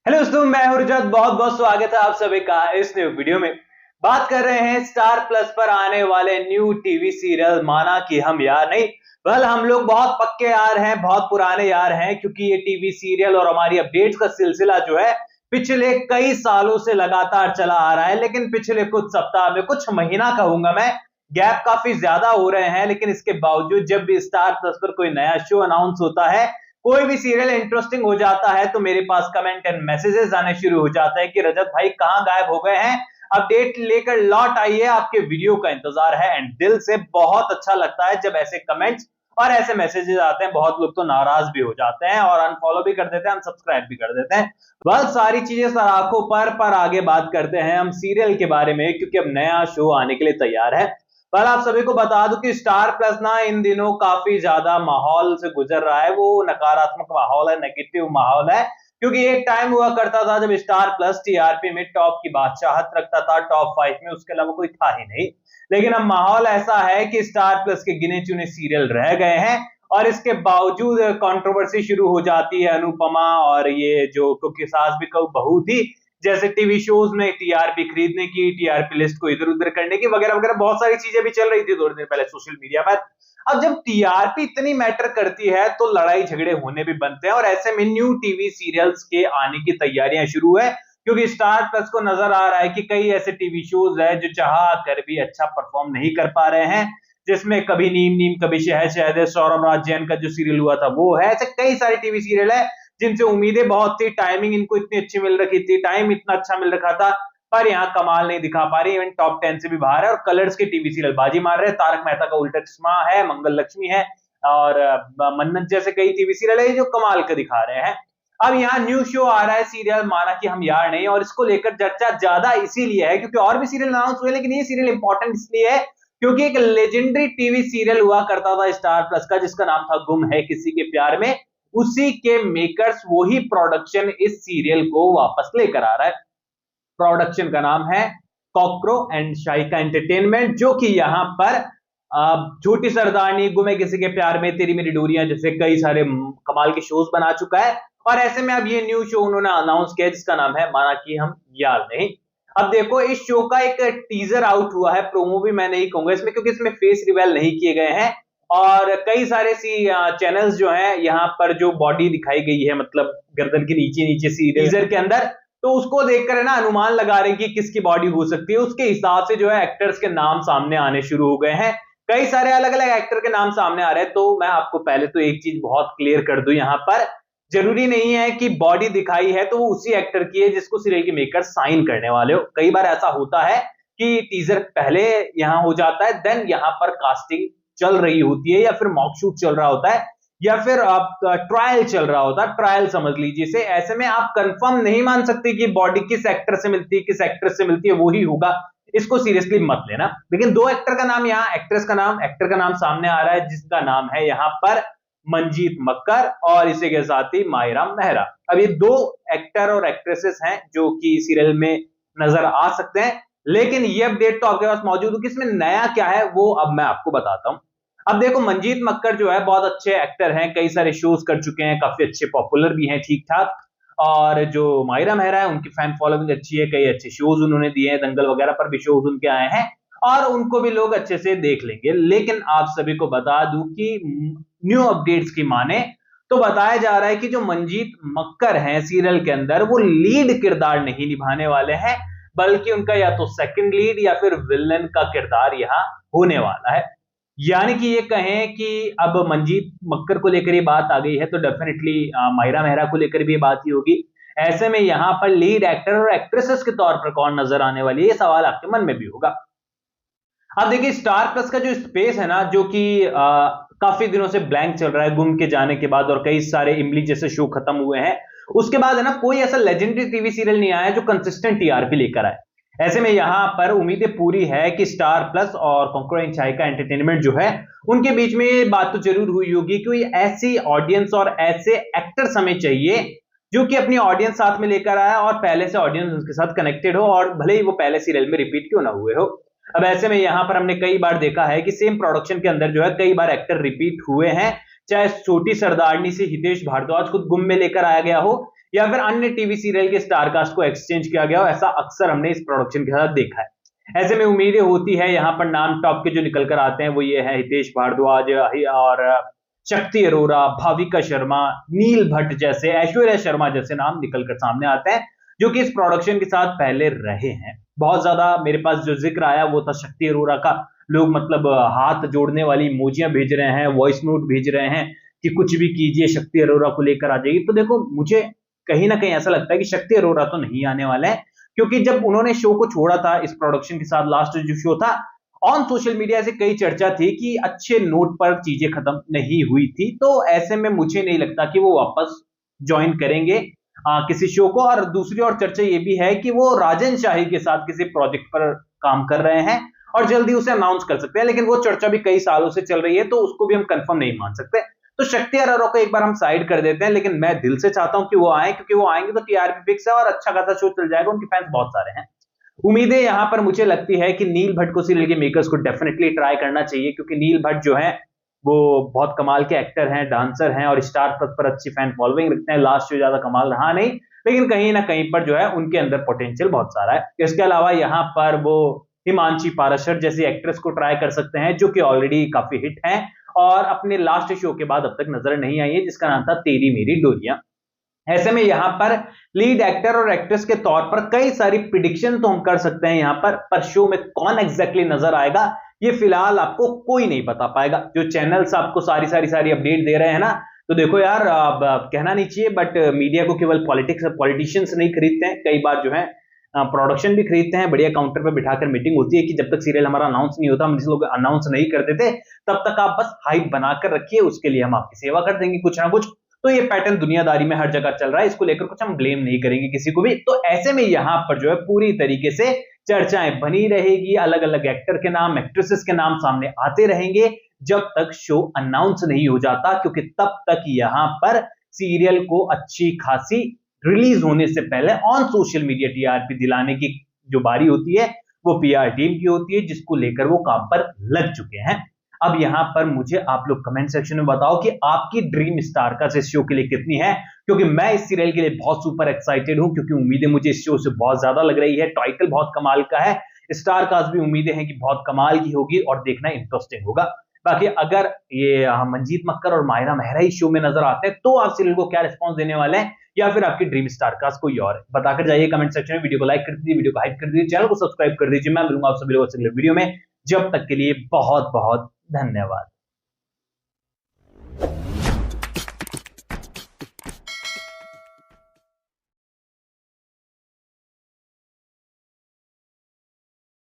Hello दोस्तों, मैं हूं रजत। बहुत बहुत स्वागत है आप सभी का इस न्यू वीडियो में। बात कर रहे हैं स्टार प्लस पर आने वाले न्यू टीवी सीरियल माना कि हम यार नहीं। वेल, हम लोग बहुत पक्के यार हैं, बहुत पुराने यार हैं, क्योंकि ये टीवी सीरियल और हमारी अपडेट्स का सिलसिला जो है पिछले कई सालों से लगातार चला आ रहा है। लेकिन पिछले कुछ सप्ताह में, कुछ महीना कहूंगा मैं, गैप काफी ज्यादा हो रहे हैं। लेकिन इसके बावजूद जब भी स्टार प्लस पर कोई नया शो अनाउंस होता है, कोई भी सीरियल इंटरेस्टिंग हो जाता है, तो मेरे पास कमेंट एंड मैसेजेस आने शुरू हो जाते हैं कि रजत भाई कहां गायब हो गए हैं, अपडेट लेकर लौट आइए, आपके वीडियो का इंतजार है। एंड दिल से बहुत अच्छा लगता है जब ऐसे कमेंट्स और ऐसे मैसेजेस आते हैं। बहुत लोग तो नाराज भी हो जाते हैं और अनफॉलो भी कर देते हैं, अनसब्सक्राइब भी कर देते हैं। बस सारी चीजें सराखों पर आगे बात करते हैं हम सीरियल के बारे में, क्योंकि अब नया शो आने के लिए तैयार है। पर आप सभी को बता दूं कि स्टार प्लस ना इन दिनों काफी ज्यादा माहौल से गुजर रहा है। वो नकारात्मक माहौल है, नेगेटिव माहौल है, क्योंकि एक टाइम हुआ करता था जब स्टार प्लस टीआरपी में टॉप की बादशाहत रखता था, टॉप 5 में, उसके अलावा कोई था ही नहीं। लेकिन अब माहौल ऐसा है कि स्टार प्लस के गिने चुने सीरियल रह गए हैं और इसके बावजूद कंट्रोवर्सी शुरू हो जाती है। अनुपमा और ये जो कुकी सास भी कहूं बहू थी, जैसे टीवी शोज में टीआरपी खरीदने की, टीआरपी लिस्ट को इधर उधर करने की, वगैरह वगैरह बहुत सारी चीजें भी चल रही थी थोड़ी देर पहले सोशल मीडिया पर। अब जब टीआरपी इतनी मैटर करती है तो लड़ाई झगड़े होने भी बनते हैं, और ऐसे में न्यू टीवी सीरियल्स के आने की तैयारियां शुरू है, क्योंकि स्टार प्लस को नजर आ रहा है कि कई ऐसे टीवी शोज है जो चाह कर भी अच्छा परफॉर्म नहीं कर पा रहे हैं। जिसमें कभी नीम नीम कभी शहद शहद है, सौरभ राज जैन का जो सीरियल हुआ था वो है। ऐसे कई सारे टीवी सीरियल है जिनसे उम्मीदें बहुत थी, टाइमिंग इनको इतनी अच्छी मिल रखी थी, टाइम इतना अच्छा मिल रखा था, पर यहाँ कमाल नहीं दिखा पा रही। इवन टॉप 10 से भी बाहर है। और कलर्स के टीवी सीरियल बाजी मार रहे हैं। तारक मेहता का उल्टा चश्मा है, मंगल लक्ष्मी है, और मन्नत जैसे कई टीवी सीरियल है जो कमाल का दिखा रहे हैं। अब यहाँ न्यू शो आ रहा है सीरियल माना कि हम यार नहीं, और इसको लेकर चर्चा ज्यादा इसीलिए है क्योंकि और भी सीरियल अनाउंस हुए, लेकिन ये सीरियल इंपॉर्टेंट इसलिए है क्योंकि एक लेजेंडरी टीवी सीरियल हुआ करता था स्टार प्लस का, जिसका नाम था गुम है किसी के प्यार में। उसी के मेकर्स, वही प्रोडक्शन इस सीरियल को वापस लेकर आ रहा है। प्रोडक्शन का नाम है कॉकरो एंड शाइका एंटरटेनमेंट, जो कि यहां पर छोटी सरदारनी, गुम है किसी के प्यार में, तेरी मेरी डोरियां जैसे कई सारे कमाल के शोज बना चुका है। और ऐसे में अब ये न्यू शो उन्होंने अनाउंस किया जिसका नाम है माना कि हम यार नहीं। अब देखो, इस शो का एक टीजर आउट हुआ है, प्रोमो भी मैं नहीं कहूंगा इसमें, क्योंकि इसमें फेस रिवेल नहीं किए गए हैं। और कई सारे सी चैनल्स जो हैं यहाँ पर जो बॉडी दिखाई गई है, मतलब गर्दन के नीचे नीचे सी टीजर के अंदर, तो उसको देखकर है ना अनुमान लगा रहे हैं कि किसकी बॉडी हो सकती है। उसके हिसाब से जो है एक्टर्स के नाम सामने आने शुरू हो गए हैं। कई सारे अलग अलग एक्टर के नाम सामने आ रहे हैं। तो मैं आपको पहले तो एक चीज बहुत क्लियर कर दूं, यहाँ पर जरूरी नहीं है कि बॉडी दिखाई है तो वो उसी एक्टर की है जिसको सीरियल के मेकर साइन करने वाले हो। कई बार ऐसा होता है कि टीजर पहले यहां हो जाता है, देन यहां पर कास्टिंग चल रही होती है, या फिर मॉक शूट चल रहा होता है, या फिर आप ट्रायल चल रहा होता है, ट्रायल समझ लीजिए इसे। ऐसे में आप कंफर्म नहीं मान सकते कि बॉडी किस एक्टर से मिलती है, किस एक्ट्रेस से मिलती है, वो ही होगा। इसको सीरियसली मत लेना। लेकिन दो एक्टर का नाम, यहाँ एक्टर का नाम सामने आ रहा है, जिसका नाम है यहाँ पर मंजीत मक्कर, और इसी के साथ ही मायरा मेहरा। अब ये दो एक्टर और एक्ट्रेसेस हैं जो कि सीरियल में नजर आ सकते हैं। लेकिन ये अपडेट तो आपके पास मौजूद है कि इसमें नया क्या है वो अब मैं आपको बताता हूं। अब देखो, मंजीत मक्कर जो है बहुत अच्छे एक्टर हैं, कई सारे शोज कर चुके हैं, काफी अच्छे पॉपुलर भी हैं, ठीक ठाक। और जो मायरा मेहरा है उनकी फैन फॉलोइंग अच्छी है, कई अच्छे शोज उन्होंने दिए हैं, दंगल वगैरह पर भी शोज उनके आए हैं, और उनको भी लोग अच्छे से देख लेंगे। लेकिन आप सभी को बता दूं कि न्यू अपडेट्स की माने तो बताया जा रहा है कि जो मंजीत मक्कर हैं सीरियल के अंदर, वो लीड किरदार नहीं निभाने वाले हैं, बल्कि उनका या तो सेकंड लीड या फिर विलन का किरदार यहां होने वाला है। यानी कि ये कहें कि अब मंजीत मक्कर को लेकर ये बात आ गई है तो डेफिनेटली मायरा मेहरा को लेकर भी ये बात ही होगी। ऐसे में यहां पर लीड एक्टर और एक्ट्रेसेस के तौर पर कौन नजर आने वाली है, ये सवाल आपके मन में भी होगा। अब देखिए, स्टार प्लस का जो स्पेस है ना, जो कि काफी दिनों से ब्लैंक चल रहा है गुम के जाने के बाद, और कई सारे इमली जैसे शो खत्म हुए हैं, उसके बाद है ना कोई ऐसा लेजेंडरी टीवी सीरियल नहीं आया जो कंसिस्टेंट टीआरपी लेकर आए। ऐसे में यहां पर उम्मीदें पूरी है कि स्टार प्लस और कॉकरो एंड शाइका एंटरटेनमेंट जो है, उनके बीच में ये बात तो जरूर हुई होगी कि ऐसी ऑडियंस और ऐसे एक्टर्स हमें चाहिए जो कि अपनी ऑडियंस साथ में लेकर आया, और पहले से ऑडियंस उनके साथ कनेक्टेड हो, और भले ही वो पहले सीरियल में रिपीट क्यों ना हुए हो। अब ऐसे में यहां पर हमने कई बार देखा है कि सेम प्रोडक्शन के अंदर जो है कई बार एक्टर रिपीट हुए हैं, चाहे छोटी सरदारनी से हितेश भारद्वाज को गुम में लेकर आया गया हो, या फिर अन्य टीवी सीरियल के स्टार कास्ट को एक्सचेंज किया गया हो, ऐसा अक्सर हमने इस प्रोडक्शन के साथ देखा है। ऐसे में उम्मीदें होती है यहाँ पर नाम टॉप के जो निकल कर आते हैं वो ये है हितेश भारद्वाज और शक्ति अरोरा, भाविका शर्मा, नील भट्ट जैसे, ऐश्वर्या शर्मा जैसे नाम निकलकर सामने आते हैं जो कि इस प्रोडक्शन के साथ पहले रहे हैं। बहुत ज्यादा मेरे पास जो जिक्र आया वो था शक्ति अरोरा का। लोग मतलब हाथ जोड़ने वाली इमोजियां भेज रहे हैं, वॉइस नोट भेज रहे हैं कि कुछ भी कीजिए शक्ति अरोरा को लेकर आ जाएगी। तो देखो मुझे कहीं ना कहीं ऐसा लगता है कि शक्ति अरोरा तो नहीं आने वाले हैं, क्योंकि जब उन्होंने शो को छोड़ा था इस प्रोडक्शन के साथ, लास्ट जो शो था, ऑन सोशल मीडिया से कई चर्चा थी कि अच्छे नोट पर चीजें खत्म नहीं हुई थी। तो ऐसे में मुझे नहीं लगता कि वो वापस ज्वाइन करेंगे किसी शो को। और दूसरी और चर्चा ये भी है कि वो राजन शाही के साथ किसी प्रोजेक्ट पर काम कर रहे हैं और जल्दी उसे अनाउंस कर सकते हैं, लेकिन वो चर्चा भी कई सालों से चल रही है तो उसको भी हम कंफर्म नहीं मान सकते। तो शक्ति अरोरा को एक बार हम साइड कर देते हैं, लेकिन मैं दिल से चाहता हूं कि वो आए, क्योंकि वो आएंगे तो टीआरपी फिक्स है और अच्छा खासा शो चल जाएगा, उनके फैंस बहुत सारे हैं। उम्मीदें यहां पर मुझे लगती है कि नील भट्ट को सीरियल के मेकर्स को डेफिनेटली ट्राई करना चाहिए, क्योंकि नील भट्ट जो है वो बहुत कमाल के एक्टर हैं, डांसर हैं और स्टार प्लस पर अच्छी फैन फॉलोइंग रखते हैं। लास्ट शो ज्यादा कमाल रहा नहीं, लेकिन कहीं ना कहीं पर जो है उनके अंदर पोटेंशियल बहुत सारा है। इसके अलावा यहाँ पर वो हिमांशी पाराशर जैसी एक्ट्रेस को ट्राई कर सकते हैं जो कि ऑलरेडी काफी हिट हैं और अपने लास्ट शो के बाद अब तक नजर नहीं आई है, जिसका नाम था तेरी मेरी डोरियां। ऐसे में यहाँ पर लीड एक्टर और एक्ट्रेस के तौर पर कई सारी प्रिडिक्शन तो हम कर सकते हैं यहाँ पर शो में कौन एग्जैक्टली नजर आएगा ये फिलहाल आपको कोई नहीं बता पाएगा। जो चैनल्स आपको सारी अपडेट दे रहे हैं ना, तो देखो यार, अब कहना नहीं चाहिए बट मीडिया को केवल पॉलिटिशियंस नहीं खरीदते हैं, कई बार जो है प्रोडक्शन भी खरीदते हैं। बढ़िया काउंटर पे बिठाकर मीटिंग होती है कि जब तक सीरियल हमारा अनाउंस नहीं होता, हम जिस लोग अनाउंस नहीं कर देते, तब तक आप बस हाइप बनाकर रखिए, उसके लिए हम आपकी सेवा कर देंगे कुछ ना कुछ। तो ये पैटर्न दुनियादारी में हर जगह चल रहा है, इसको लेकर कुछ हम ब्लेम नहीं करेंगे किसी को भी। तो ऐसे में यहाँ पर जो है पूरी तरीके से चर्चाएं बनी रहेगी, अलग अलग एक्टर के नाम, एक्ट्रेसेस के नाम सामने आते रहेंगे जब तक शो अनाउंस नहीं हो जाता, क्योंकि तब तक यहाँ पर सीरियल को अच्छी खासी रिलीज होने से पहले ऑन सोशल मीडिया टीआरपी दिलाने की जो बारी होती है वो पीआर टीम की होती है, जिसको लेकर वो काम पर लग चुके हैं। अब यहाँ पर मुझे आप लोग कमेंट सेक्शन में बताओ कि आपकी ड्रीम स्टार कास्ट इस शो के लिए कितनी है, क्योंकि मैं इस सीरियल के लिए बहुत सुपर एक्साइटेड हूं, क्योंकि उम्मीदें मुझे इस शो से बहुत ज्यादा लग रही है। टाइटल बहुत कमाल का है, स्टार कास्ट भी उम्मीदें हैं कि बहुत कमाल की होगी और देखना इंटरेस्टिंग होगा। बाकी अगर ये मंजीत मक्कर और मायरा मेहरा इस शो में नजर आते हैं तो आप सीरियल को क्या रिस्पॉन्स देने वाले हैं, या फिर आपकी ड्रीम स्टार कास्ट कोई और है, बताकर जाइए कमेंट सेक्शन में। वीडियो को लाइक कर दीजिए, वीडियो को हाइप कर दीजिए, चैनल को सब्सक्राइब कर दीजिए। मैं मिलूंगा आप सभी लोगों से अगले वीडियो में, जब तक के लिए बहुत बहुत धन्यवाद।